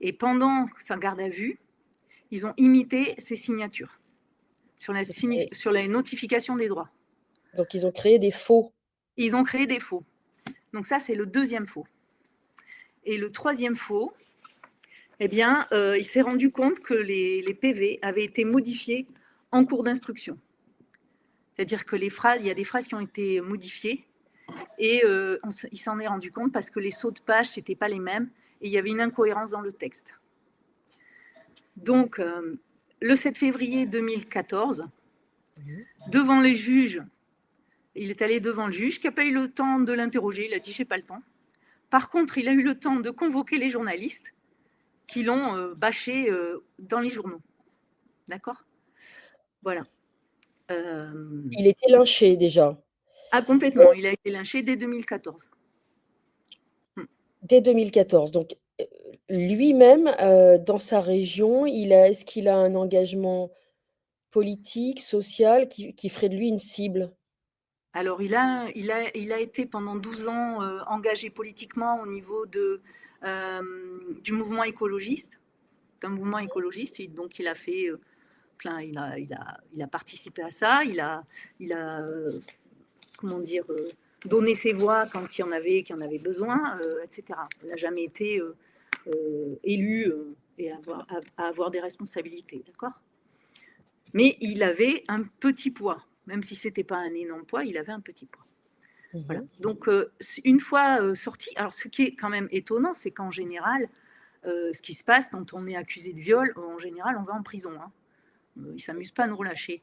Et pendant sa garde à vue, ils ont imité ses signatures sur la notification des droits. Donc, ils ont créé des faux. Ils ont créé des faux. Donc ça, c'est le deuxième faux. Et le troisième faux, eh bien, il s'est rendu compte que les PV avaient été modifiés en cours d'instruction. C'est-à-dire que il y a des phrases qui ont été modifiées et il s'en est rendu compte parce que les sauts de page n'étaient pas les mêmes et il y avait une incohérence dans le texte. Donc, le 7 février 2014, devant les juges, il est allé devant le juge qui n'a pas eu le temps de l'interroger, il a dit « j'ai pas le temps ». Par contre, il a eu le temps de convoquer les journalistes qui l'ont bâché dans les journaux. D'accord ? Voilà. Il était lynché déjà. Ah, complètement. Il a été lynché dès 2014. Dès 2014. Donc, lui-même, dans sa région, est-ce qu'il a un engagement politique, social, qui ferait de lui une cible? Alors, il a été pendant 12 ans engagé politiquement au niveau du mouvement écologiste, d'un mouvement écologiste. Et donc, il a fait il a participé à ça. Il a comment dire, donné ses voix quand il y en avait besoin, etc. Il n'a jamais été élu et à avoir des responsabilités, d'accord ? Mais il avait un petit poids, même si ce n'était pas un énorme poids, il avait un petit poids. Voilà. Donc, une fois sorti, alors ce qui est quand même étonnant, c'est qu'en général, ce qui se passe quand on est accusé de viol, en général, on va en prison. Hein. Ils ne s'amusent pas à nous relâcher.